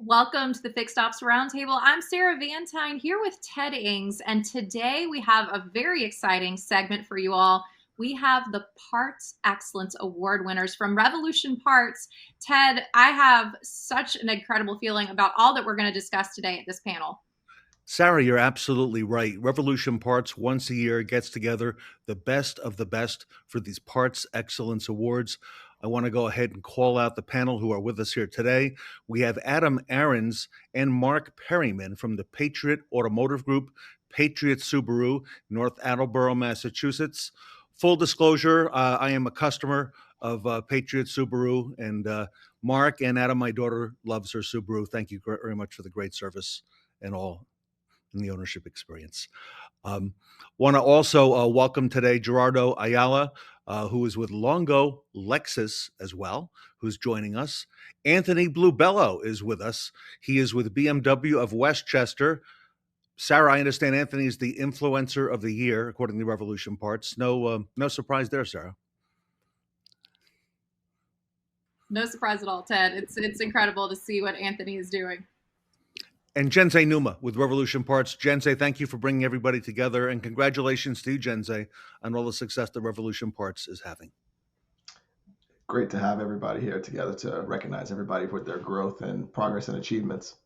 Welcome to the Fixed Ops Roundtable. I'm Sarah Vantine here with Ted Ings, and today we have a very exciting segment for you all. We have the Parts Excellence Award winners from Revolution Parts. Ted, I have such an incredible feeling about all that we're going to discuss today at this panel. Sarah, you're absolutely right. Revolution Parts once a year gets together the best of the best for these Parts Excellence Awards. I want to go ahead and call out the panel who are with us here today. We have Adam Ahrens and Mark Perryman from the Patriot Automotive Group, Patriot Subaru, North Attleboro, Massachusetts. Full disclosure, I am a customer of Patriot Subaru, and Mark and Adam, my daughter, loves her Subaru. Thank you very much for the great service and all in the ownership experience. Want to also welcome today Gerardo Ayala, who is with Longo Lexus as well, who's joining us. Anthony Bluebello is with us. He is with BMW of Westchester. Sarah, I understand Anthony is the influencer of the year, according to Revolution Parts. No surprise there, Sarah. No surprise at all, Ted. It's incredible to see what Anthony is doing. And Jensei Numa with Revolution Parts. Jensei, thank you for bringing everybody together, and congratulations to you, Jensei, on all the success that Revolution Parts is having. Great to have everybody here together to recognize everybody for their growth and progress and achievements.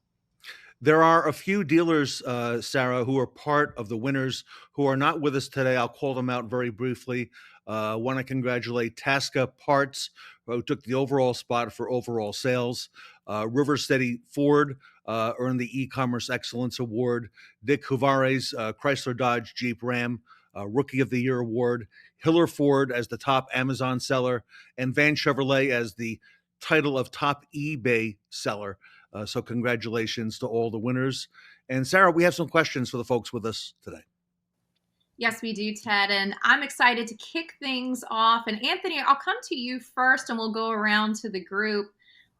There are a few dealers, Sarah, who are part of the winners who are not with us today. I'll call them out very briefly. I want to congratulate Tasca Parts, who took the overall spot for overall sales. River Steady Ford earned the E-Commerce Excellence Award. Dick Huvares, Chrysler Dodge Jeep Ram, Rookie of the Year Award. Hiller Ford as the top Amazon seller, and Van Chevrolet as the title of top eBay seller. So congratulations to all the winners. And Sarah, we have some questions for the folks with us today. Yes, we do, Ted, and I'm excited to kick things off. And Anthony, I'll come to you first and we'll go around to the group.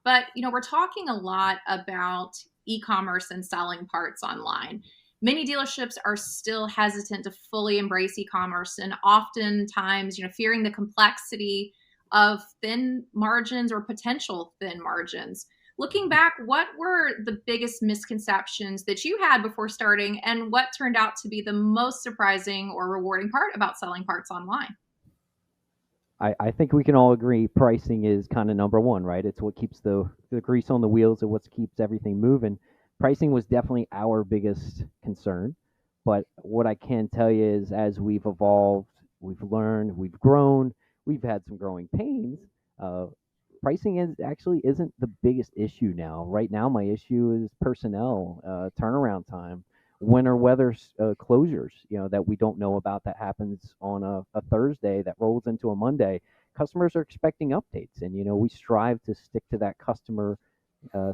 But, we're talking a lot about e-commerce and selling parts online. Many dealerships are still hesitant to fully embrace e-commerce, and oftentimes, fearing the complexity of thin margins or potential thin margins. Looking back, what were the biggest misconceptions that you had before starting, and what turned out to be the most surprising or rewarding part about selling parts online? I think we can all agree pricing is kind of number one, right? It's what keeps the grease on the wheels and what keeps everything moving. Pricing was definitely our biggest concern. But what I can tell you is as we've evolved, we've learned, we've grown, we've had some growing pains. Pricing isn't the biggest issue now. Right now, my issue is personnel, turnaround time, winter weather closures, that we don't know about that happens on a Thursday that rolls into a Monday. Customers are expecting updates, and, we strive to stick to that customer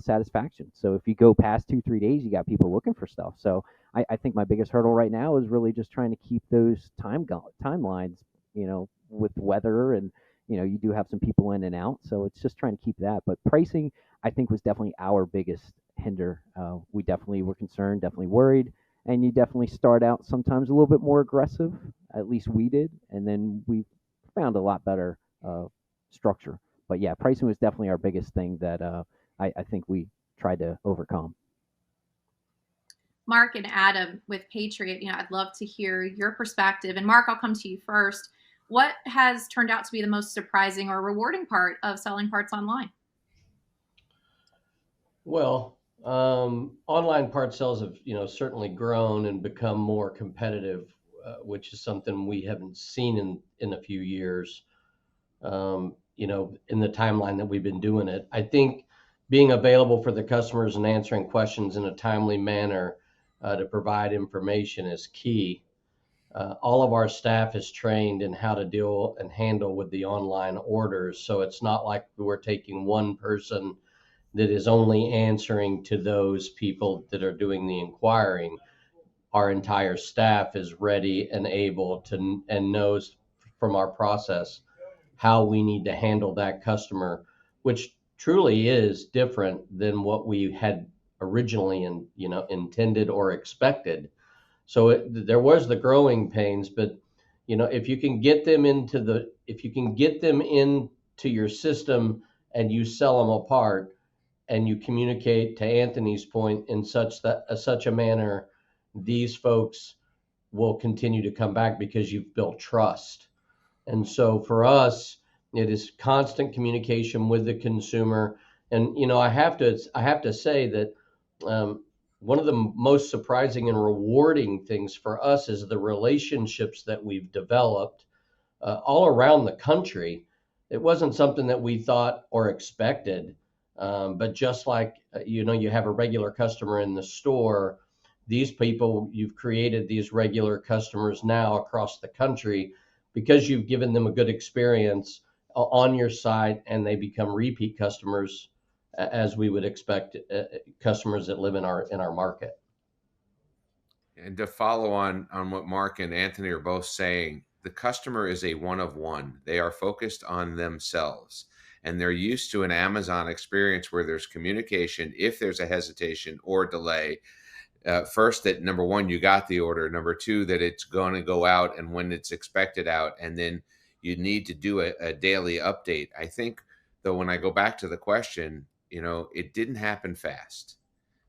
satisfaction. So if you go past 2-3 days, you got people looking for stuff. So I think my biggest hurdle right now is really just trying to keep those timelines, with weather and, you do have some people in and out. So it's just trying to keep that. But pricing, I think, was definitely our biggest hinder. We definitely were concerned, definitely worried. And you definitely start out sometimes a little bit more aggressive. At least we did. And then we found a lot better structure. But yeah, pricing was definitely our biggest thing that I think we tried to overcome. Mark and Adam with Patriot, I'd love to hear your perspective. And Mark, I'll come to you first. What has turned out to be the most surprising or rewarding part of selling parts online? Well, online part sales have, certainly grown and become more competitive, which is something we haven't seen in a few years, in the timeline that we've been doing it. I think being available for the customers and answering questions in a timely manner to provide information is key. All of our staff is trained in how to deal and handle with the online orders. So it's not like we're taking one person that is only answering to those people that are doing the inquiring. Our entire staff is ready and able to and knows from our process how we need to handle that customer, which truly is different than what we had originally intended or expected. So there was the growing pains, but if you can get them into your system and you sell them apart, and you communicate, to Anthony's point, in such a manner, these folks will continue to come back because you've built trust. And so for us, it is constant communication with the consumer. And I have to say that um, one of the most surprising and rewarding things for us is the relationships that we've developed all around the country. It wasn't something that we thought or expected, but just like you have a regular customer in the store, these people, you've created these regular customers now across the country because you've given them a good experience on your site, and they become repeat customers, as we would expect, customers that live in our market. And to follow on what Mark and Anthony are both saying, the customer is a one of one. They are focused on themselves, and they're used to an Amazon experience where there's communication if there's a hesitation or delay. First, that number one, you got the order. Number two, that it's going to go out and when it's expected out. And then you need to do a daily update. I think, though, when I go back to the question, it didn't happen fast.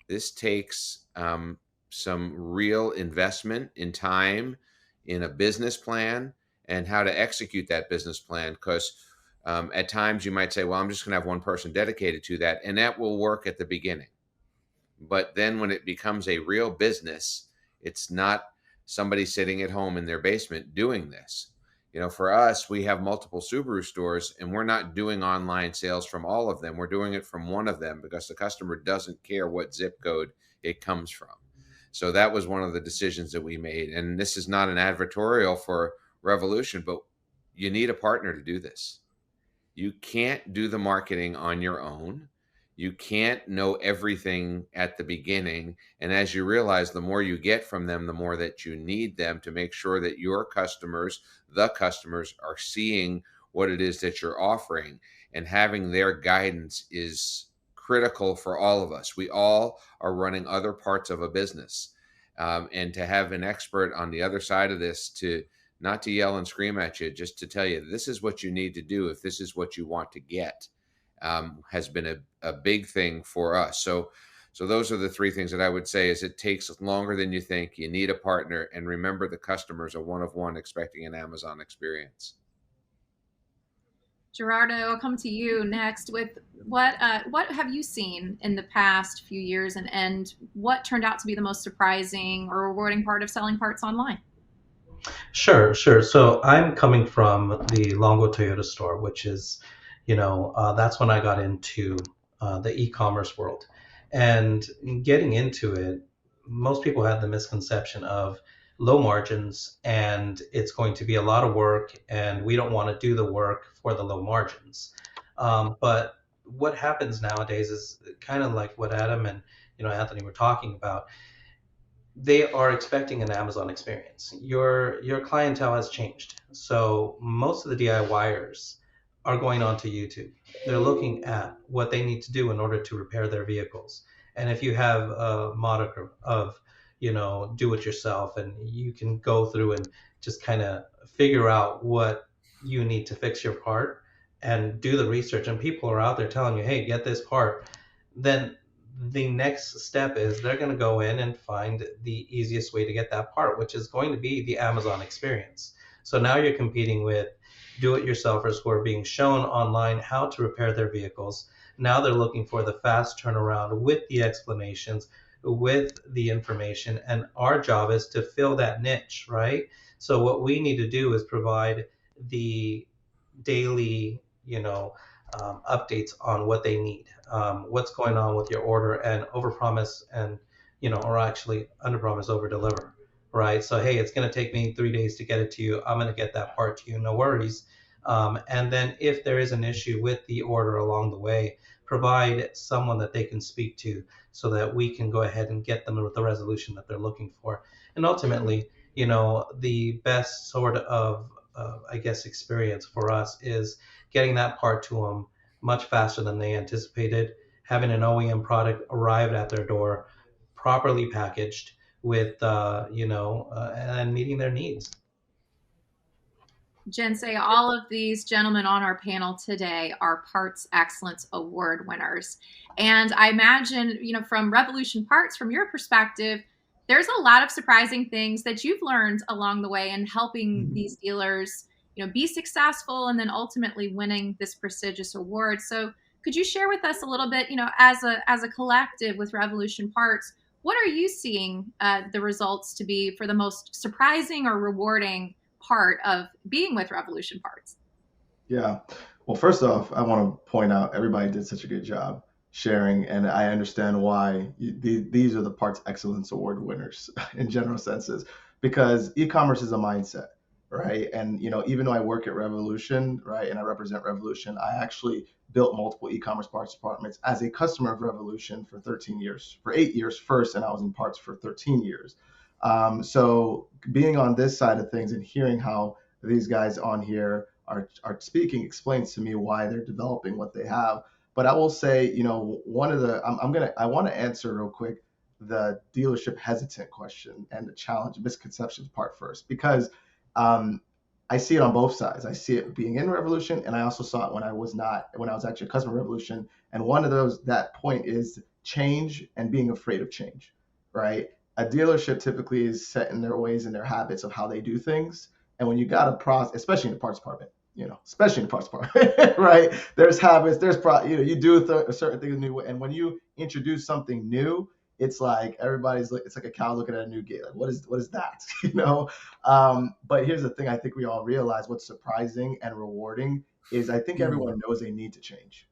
This takes some real investment in time, in a business plan, and how to execute that business plan. Because at times you might say, well, I'm just going to have one person dedicated to that. And that will work at the beginning. But then when it becomes a real business, it's not somebody sitting at home in their basement doing this. For us, we have multiple Subaru stores, and we're not doing online sales from all of them. We're doing it from one of them because the customer doesn't care what zip code it comes from. So that was one of the decisions that we made. And this is not an advertorial for Revolution, but you need a partner to do this. You can't do the marketing on your own. You can't know everything at the beginning. And as you realize, the more you get from them, the more that you need them to make sure that your customers, the customers, are seeing what it is that you're offering. And having their guidance is critical for all of us. We all are running other parts of a business. And to have an expert on the other side of this, to not to yell and scream at you, just to tell you this is what you need to do if this is what you want to get, has been a big thing for us. So those are the three things that I would say: is it takes longer than you think. You need a partner, and remember, the customers are one of one, expecting an Amazon experience. Gerardo, I'll come to you next with what have you seen in the past few years, and what turned out to be the most surprising or rewarding part of selling parts online? Sure, sure. So I'm coming from the Longo Toyota store, which is, that's when I got into the e-commerce world. And getting into it, most people had the misconception of low margins and it's going to be a lot of work, and we don't want to do the work for the low margins. But what happens nowadays is kind of like what Adam and Anthony were talking about. They are expecting an Amazon experience. Your clientele has changed. So most of the DIYers are going onto YouTube. They're looking at what they need to do in order to repair their vehicles. And if you have a moniker of, do it yourself, and you can go through and just kind of figure out what you need to fix your part and do the research, and people are out there telling you, hey, get this part, then the next step is they're going to go in and find the easiest way to get that part, which is going to be the Amazon experience. So now you're competing with do-it-yourselfers who are being shown online how to repair their vehicles. Now they're looking for the fast turnaround with the explanations, with the information, and our job is to fill that niche, right? So what we need to do is provide the daily, updates on what they need, what's going on with your order, and overpromise and, or actually underpromise, overdeliver, right? So, hey, it's going to take me 3 days to get it to you. I'm going to get that part to you, no worries. And then if there is an issue with the order along the way, provide someone that they can speak to so that we can go ahead and get them the resolution that they're looking for. And ultimately, the best sort of I guess experience for us is getting that part to them much faster than they anticipated, having an OEM product arrive at their door, properly packaged with, and meeting their needs. Jen, say all of these gentlemen on our panel today are Parts Excellence Award winners. And I imagine, from Revolution Parts, from your perspective, there's a lot of surprising things that you've learned along the way in helping these dealers, be successful and then ultimately winning this prestigious award. So could you share with us a little bit, as a collective with Revolution Parts, what are you seeing the results to be for the most surprising or rewarding part of being with Revolution Parts? Yeah. Well, first off, I want to point out everybody did such a good job sharing, and I understand why these are the Parts Excellence Award winners in general senses, because e-commerce is a mindset, right? And even though I work at Revolution, right, and I represent Revolution, I actually built multiple e-commerce parts departments as a customer of Revolution for 13 years, for 8 years first, and I was in parts for 13 years. So being on this side of things and hearing how these guys on here are speaking explains to me why they're developing what they have. But I will say, one of the I want to answer real quick the dealership hesitant question and the challenge misconceptions part first, because um, I see it on both sides. I see it being in Revolution, and I also saw it when I was not, when I was actually a customer of Revolution. And one of those, that point is change and being afraid of change, right? A dealership typically is set in their ways and their habits of how they do things. And when you got a process, especially in the parts department, especially in the parts department, right? There's habits, you do a certain thing a new way. And when you introduce something new, it's like everybody's like, it's like a cow looking at a new gate. Like, what is that? But here's the thing: I think we all realize what's surprising and rewarding is I think everyone knows they need to change,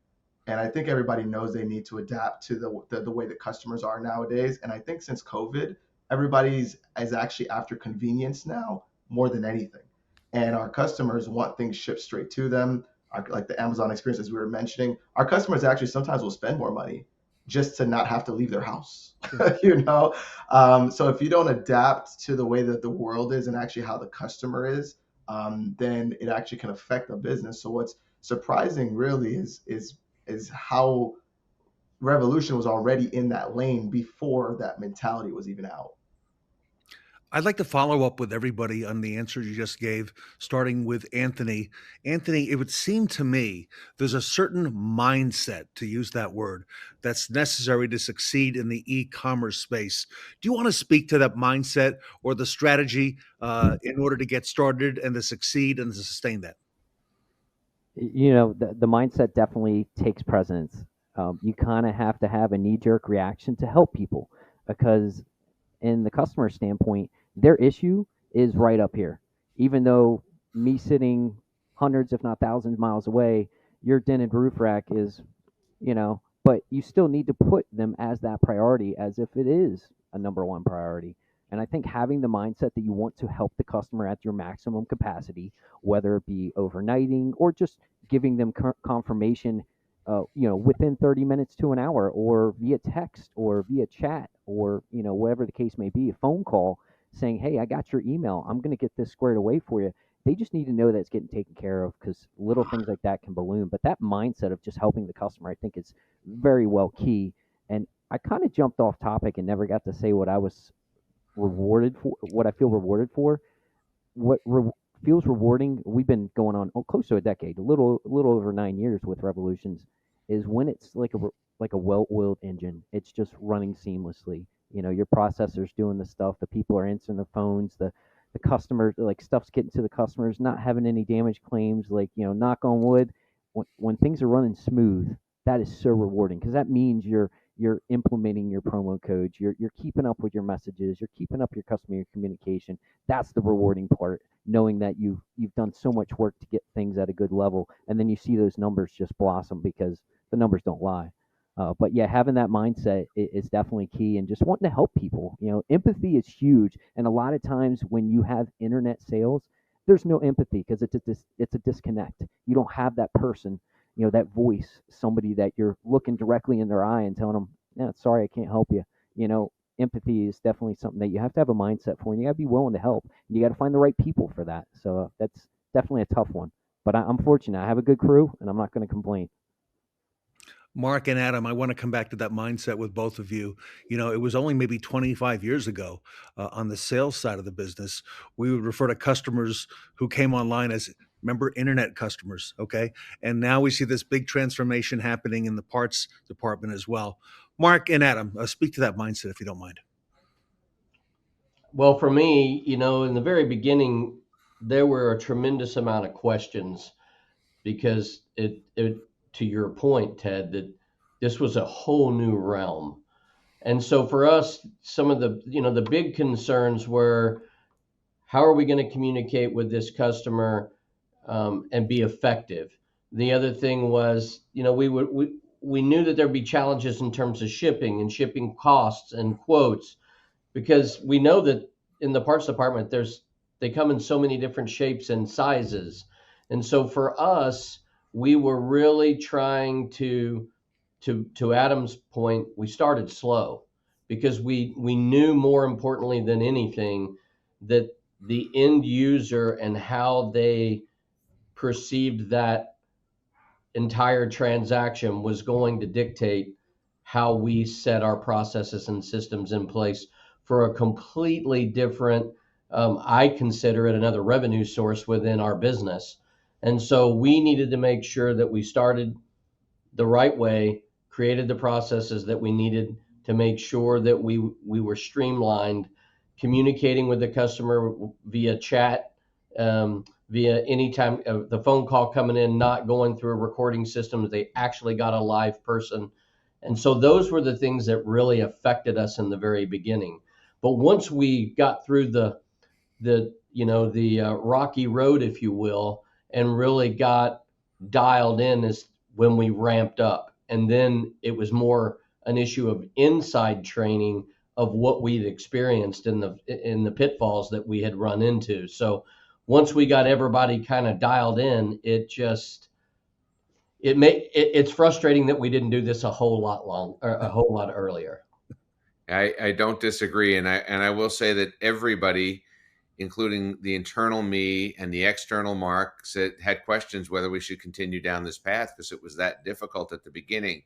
and I think everybody knows they need to adapt to the way that customers are nowadays. And I think since COVID, everybody's is actually after convenience now more than anything, and our customers want things shipped straight to them. Like the Amazon experience, as we were mentioning, our customers actually sometimes will spend more money just to not have to leave their house. So if you don't adapt to the way that the world is and actually how the customer is, then it actually can affect the business. So what's surprising really is how Revolution was already in that lane before that mentality was even out. I'd like to follow up with everybody on the answer you just gave, starting with Anthony. Anthony, it would seem to me there's a certain mindset, to use that word, that's necessary to succeed in the e commerce space. Do you want to speak to that mindset or the strategy in order to get started and to succeed and to sustain that? The mindset definitely takes precedence. You kind of have to have a knee jerk reaction to help people because, in the customer standpoint, their issue is right up here. Even though me sitting hundreds, if not thousands, of miles away, your dented roof rack is, but you still need to put them as that priority as if it is a number one priority. And I think having the mindset that you want to help the customer at your maximum capacity, whether it be overnighting or just giving them confirmation, within 30 minutes to an hour, or via text or via chat, or whatever the case may be, a phone call saying, "Hey, I got your email. I'm going to get this squared away for you." They just need to know that it's getting taken care of because little things like that can balloon. But that mindset of just helping the customer, I think, is very well key. And I kind of jumped off topic and never got to say what I was rewarded for, what I feel rewarded for. What feels rewarding, we've been going on close to a decade, a little over 9 years with Revolutions, is when it's like a well-oiled engine. It's just running seamlessly. Your processor's doing the stuff, the people are answering the phones, the customers, like, stuff's getting to the customers, not having any damage claims, like, knock on wood. When things are running smooth, that is so rewarding because that means you're implementing your promo codes, you're keeping up with your messages, you're keeping up your customer communication. That's the rewarding part, knowing that you've done so much work to get things at a good level, and then you see those numbers just blossom because the numbers don't lie. But yeah, having that mindset is definitely key, and just wanting to help people. Empathy is huge, and a lot of times when you have internet sales, there's no empathy because it's a disconnect. You don't have that person, that voice, somebody that you're looking directly in their eye and telling them, "Yeah, sorry, I can't help you." Empathy is definitely something that you have to have a mindset for, and you got to be willing to help. And you got to find the right people for that. So that's definitely a tough one. But I'm fortunate. I have a good crew, and I'm not going to complain. Mark and Adam, I want to come back to that mindset with both of you. It was only maybe 25 years ago on the sales side of the business, we would refer to customers who came online as Remember, internet customers, okay? And now we see this big transformation happening in the parts department as well. Mark and Adam, speak to that mindset if you don't mind. Well, for me, in the very beginning, there were a tremendous amount of questions because it to your point, Ted, that this was a whole new realm. And so for us, some of the big concerns were, how are we going to communicate with this customer and be effective? The other thing was, we knew that there'd be challenges in terms of shipping and shipping costs and quotes, because we know that in the parts department, they come in so many different shapes and sizes. And so for us, we were really trying to Adam's point, we started slow because we knew, more importantly than anything, that the end user and how they perceived that entire transaction was going to dictate how we set our processes and systems in place for a completely different, I consider it another revenue source within our business. And so we needed to make sure that we started the right way, created the processes that we needed to make sure that we were streamlined, communicating with the customer via chat, via anytime the phone call coming in, not going through a recording system. They actually got a live person. And so those were the things that really affected us in the very beginning. But once we got through the rocky road, if you will, and really got dialed in, is when we ramped up. And then it was more an issue of inside training of what we'd experienced in the pitfalls that we had run into. So once we got everybody kind of dialed in, it's frustrating that we didn't do this a whole lot earlier. I don't disagree, and I will say that everybody, including the internal me and the external Mark, had questions whether we should continue down this path because it was that difficult at the beginning.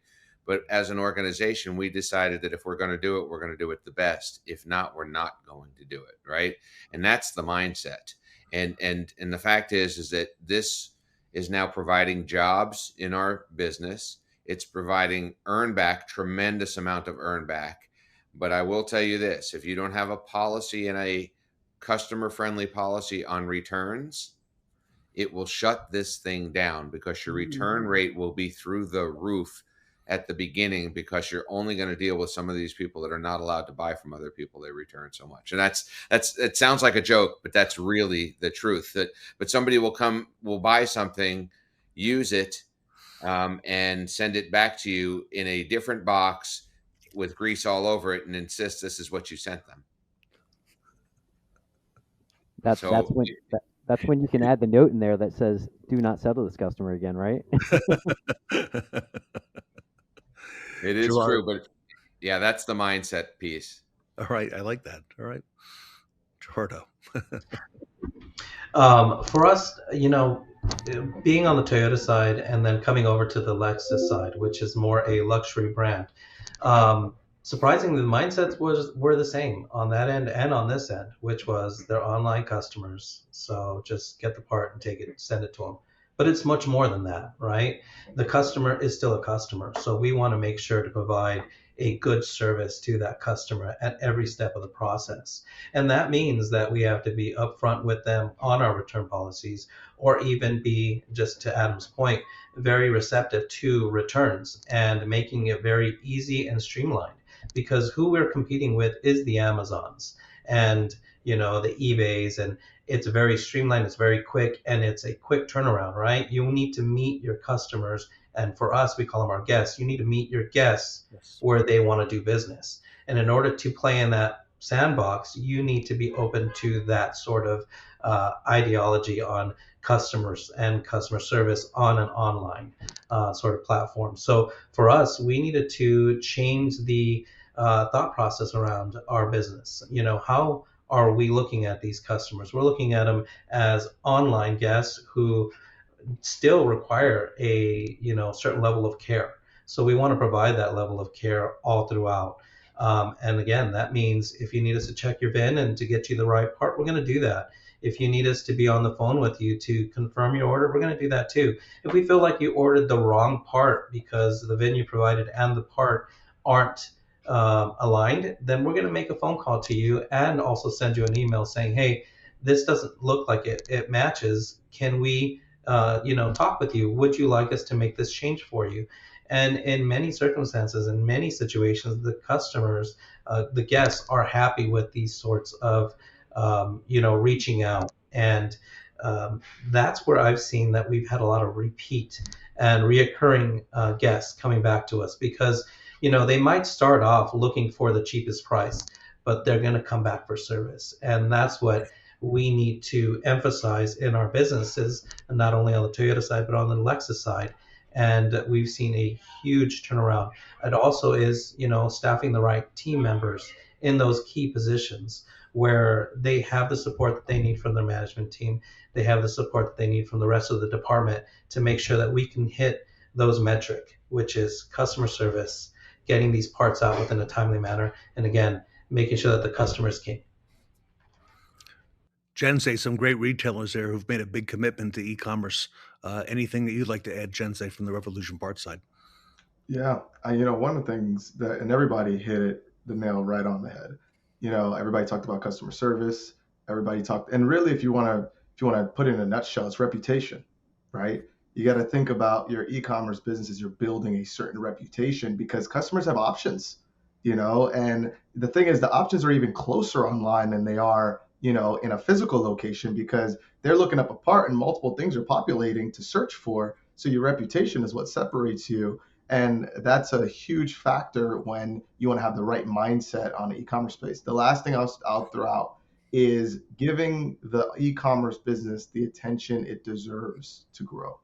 But as an organization, we decided that if we're going to do it, we're going to do it the best. If not, we're not going to do it, right? And that's the mindset. And the fact is that this is now providing jobs in our business. It's providing earn back, tremendous amount of earn back. But I will tell you this: if you don't have a policy and a customer friendly policy on returns, it will shut this thing down because your return rate will be through the roof at the beginning, because you're only going to deal with some of these people that are not allowed to buy from other people. They return so much. And that's it sounds like a joke, but that's really the truth. But somebody will buy something, use it, and send it back to you in a different box with grease all over it and insist this is what you sent them. That's when you can add the note in there that says, "Do not sell to this customer again," right? It is Gerard. true, but yeah, that's the mindset piece. All right, I like that. All right, Gerardo. For us, being on the Toyota side and then coming over to the Lexus side, which is more a luxury brand, surprisingly, the mindsets were the same on that end and on this end, which was they're online customers, so just get the part and take it, send it to them. But it's much more than that, right? The customer is still a customer, so we want to make sure to provide a good service to that customer at every step of the process. And that means that we have to be upfront with them on our return policies, or even be, just to Adam's point, very receptive to returns and making it very easy and streamlined. Because who we're competing with is the Amazons and the eBays, and it's very streamlined, it's very quick, and it's a quick turnaround, right? You need to meet your customers, and for us, we call them our guests. You need to meet your guests where they want to do business. And in order to play in that sandbox, you need to be open to that sort of ideology on customers and customer service on an online sort of platform. So for us, we needed to change the thought process around our business. How are we looking at these customers? We're looking at them as online guests who still require a certain level of care. So we want to provide that level of care all throughout. And again, that means if you need us to check your VIN and to get you the right part, we're going to do that. If you need us to be on the phone with you to confirm your order, we're going to do that too. If we feel like you ordered the wrong part because the VIN you provided and the part aren't aligned, then we're going to make a phone call to you and also send you an email saying, hey, this doesn't look like it matches. Can we, talk with you? Would you like us to make this change for you? And in many circumstances, in many situations, the customers, the guests are happy with these sorts of, reaching out. And that's where I've seen that we've had a lot of repeat and reoccurring guests coming back to us because, they might start off looking for the cheapest price, but they're going to come back for service. And that's what we need to emphasize in our businesses, not only on the Toyota side, but on the Lexus side. And we've seen a huge turnaround. It also is, staffing the right team members in those key positions where they have the support that they need from their management team. They have the support that they need from the rest of the department to make sure that we can hit those metric, which is customer service, getting these parts out within a timely manner, and again, making sure that the customers king. Jensei, some great retailers there who've made a big commitment to e-commerce. Anything that you'd like to add, Jensei, from the Revolution Parts side? Yeah, one of the things that, and everybody hit it the nail right on the head. Everybody talked about customer service. Everybody talked, and really, if you want to put it in a nutshell, it's reputation, right? You got to think about your e-commerce business as you're building a certain reputation because customers have options, and the thing is, the options are even closer online than they are, in a physical location because they're looking up a part and multiple things are populating to search for. So your reputation is what separates you, and that's a huge factor when you want to have the right mindset on the e-commerce space. The last thing I'll throw out is giving the e-commerce business the attention it deserves to grow,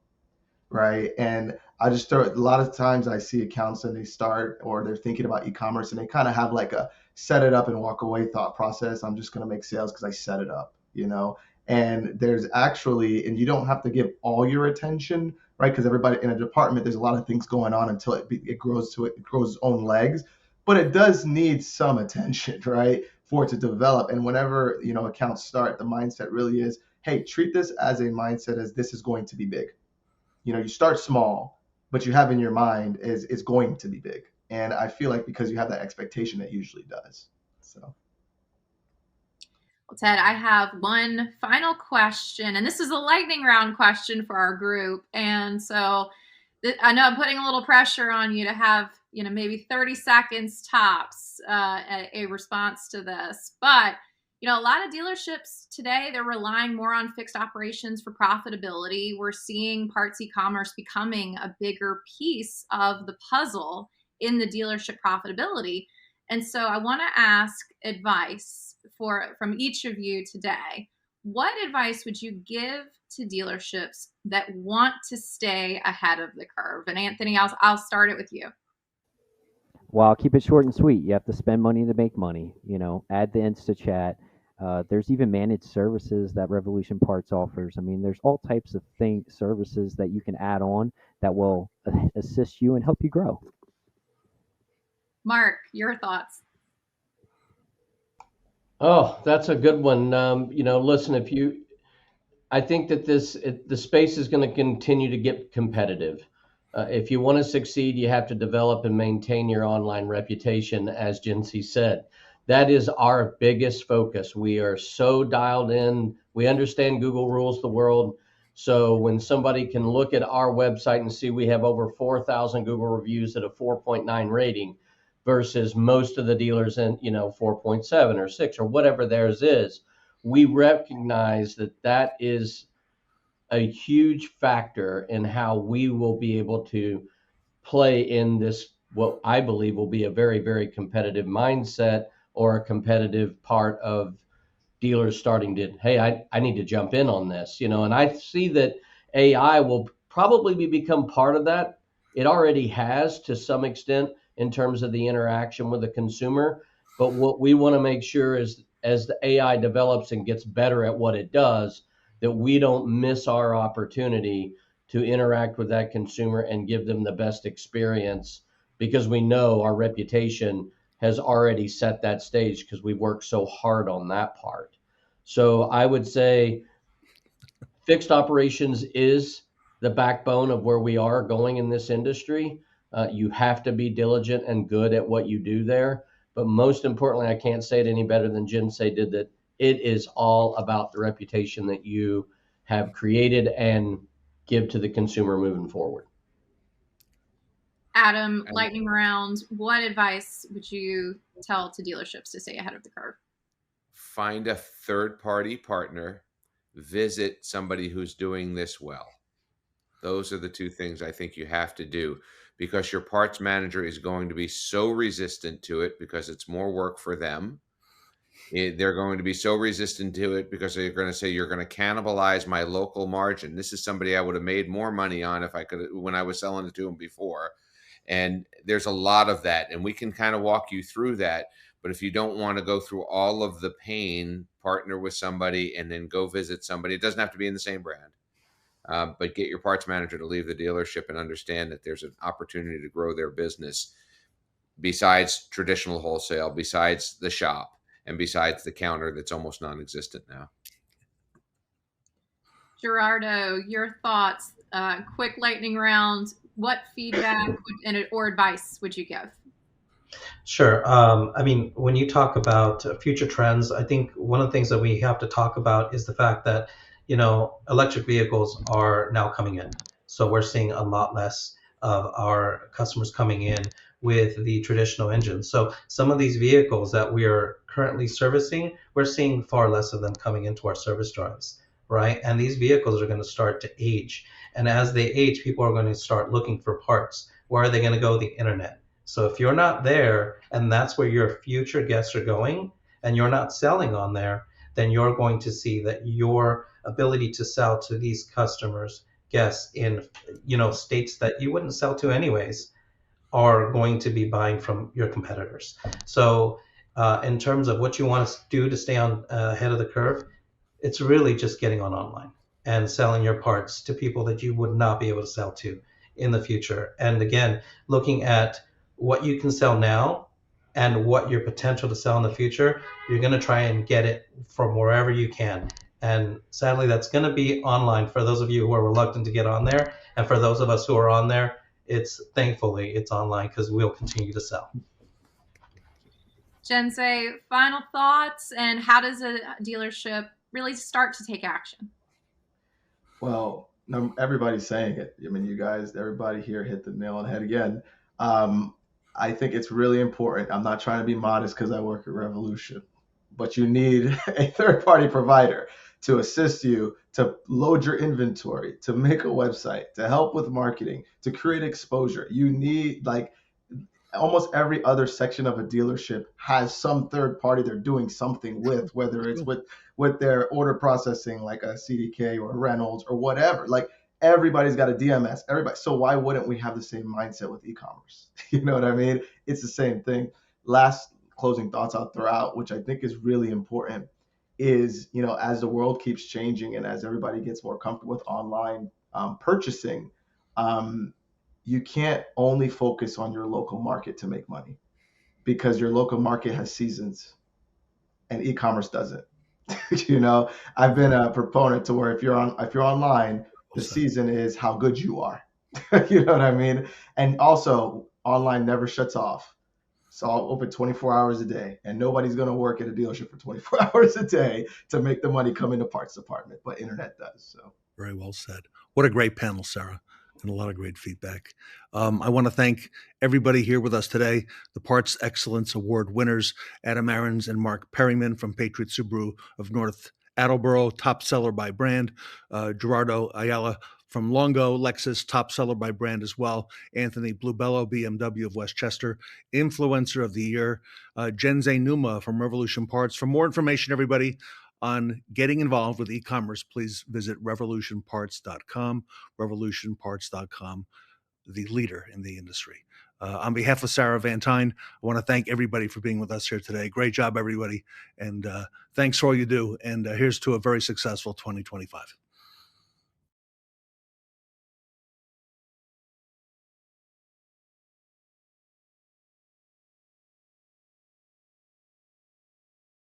right? And I just throw a lot of times I see accounts and they start or they're thinking about e-commerce and they kind of have like a set it up and walk away thought process. I'm just going to make sales because I set it up. And there's actually, and you don't have to give all your attention, right? Because everybody in a department, there's a lot of things going on until it grows it grows its own legs, but it does need some attention, right? For it to develop. And whenever, accounts start, the mindset really is, hey, treat this as a mindset as this is going to be big. You start small, but you have in your mind is going to be big. And I feel like because you have that expectation, it usually does. So. Well, Ted, I have one final question, and this is a lightning round question for our group. And so I know I'm putting a little pressure on you to have, maybe 30 seconds tops, a response to this. But, a lot of dealerships today, they're relying more on fixed operations for profitability. We're seeing parts e-commerce becoming a bigger piece of the puzzle in the dealership profitability. And so I want to ask advice from each of you today. What advice would you give to dealerships that want to stay ahead of the curve? And Anthony, I'll start it with you. Well, I'll keep it short and sweet. You have to spend money to make money. Add the Insta chat. There's even managed services that Revolution Parts offers. I mean, there's all types of services that you can add on that will assist you and help you grow. Mark, your thoughts? Oh, that's a good one. Listen, I think that the space is going to continue to get competitive. If you want to succeed, you have to develop and maintain your online reputation, as Jensei said. That is our biggest focus. We are so dialed in. We understand Google rules the world. So when somebody can look at our website and see we have over 4,000 Google reviews at a 4.9 rating versus most of the dealers in, 4.7 or 6 or whatever theirs is, we recognize that is a huge factor in how we will be able to play in this, what I believe will be a very, very competitive mindset or a competitive part of dealers starting to, hey, I need to jump in on this, and I see that AI will probably become part of that. It already has to some extent in terms of the interaction with the consumer. But what we want to make sure is as the AI develops and gets better at what it does, that we don't miss our opportunity to interact with that consumer and give them the best experience, because we know our reputation has already set that stage because we've worked so hard on that part. So I would say fixed operations is the backbone of where we are going in this industry. You have to be diligent and good at what you do there. But most importantly, I can't say it any better than Jinsei did, that it is all about the reputation that you have created and give to the consumer moving forward. Adam, And lightning round, what advice would you tell to dealerships to stay ahead of the curve? find a third party partner, visit somebody who's doing this well. Those are the two things I think you have to do, because your parts manager is going to be so resistant to it because it's more work for them. They're going to be so resistant to it because they're going to say, you're going to cannibalize my local margin. This is somebody I would have made more money on if I could, when I was selling it to them before. And there's a lot of that, and we can kind of walk you through that. But if you don't want to go through all of the pain, partner with somebody and then go visit somebody. It doesn't have to be in the same brand, but get your parts manager to leave the dealership and understand that there's an opportunity to grow their business besides traditional wholesale, besides the shop, and besides the counter that's almost non-existent now. Gerardo, your thoughts, quick lightning round. What feedback or advice would you give? Sure. I mean, when you talk about future trends, I think one of the things that we have to talk about is the fact that, electric vehicles are now coming in. So we're seeing a lot less of our customers coming in with the traditional engines. So some of these vehicles that we are currently servicing, we're seeing far less of them coming into our service drives, right? And these vehicles are going to start to age. And as they age, people are going to start looking for parts. Where are they going to go? The internet. So if you're not there and that's where your future guests are going and you're not selling on there, then you're going to see that your ability to sell to these customers, guests in, states that you wouldn't sell to anyways, are going to be buying from your competitors. So in terms of what you want to do to stay on ahead of the curve, it's really just getting on online and selling your parts to people that you would not be able to sell to in the future. And again, looking at what you can sell now and what your potential to sell in the future, you're going to try and get it from wherever you can. And sadly, that's going to be online for those of you who are reluctant to get on there. And for those of us who are on there, thankfully it's online because we'll continue to sell. Jensei, final thoughts, and how does a dealership really start to take action? Well, everybody's saying it. I mean, you guys, everybody here hit the nail on the head again. I think it's really important. I'm not trying to be modest because I work at Revolution, but you need a third party provider to assist you to load your inventory, to make a website, to help with marketing, to create exposure. You need, like, almost every other section of a dealership has some third party they're doing something with, whether it's with their order processing, like a CDK or a Reynolds or whatever. Like, everybody's got a DMS, everybody. So why wouldn't we have the same mindset with e-commerce? You know what I mean? It's the same thing. Last closing thoughts I'll throw out, which I think is really important, is, as the world keeps changing and as everybody gets more comfortable with online purchasing, you can't only focus on your local market to make money, because your local market has seasons and e-commerce doesn't. I've been a proponent to where if you're online, the season is how good you are. You know what I mean? And also, online never shuts off. So I'll open 24 hours a day, and nobody's going to work at a dealership for 24 hours a day to make the money come in the parts department, but internet does. So Very well said. What a great panel, Sarah, and a lot of great feedback. I want to thank everybody here with us today, the Parts Excellence Award winners, Adam Aarons and Mark Perryman from Patriot Subaru of North Attleboro, top seller by brand, Gerardo Ayala from Longo, Lexus, top seller by brand as well, Anthony Bluebello, BMW of Westchester, Influencer of the Year, Jensei Numa from Revolution Parts. For more information, everybody, on getting involved with e-commerce, please visit revolutionparts.com, revolutionparts.com, the leader in the industry. On behalf of Sarah Van Tyne, I want to thank everybody for being with us here today. Great job, everybody. And thanks for all you do. And here's to a very successful 2025.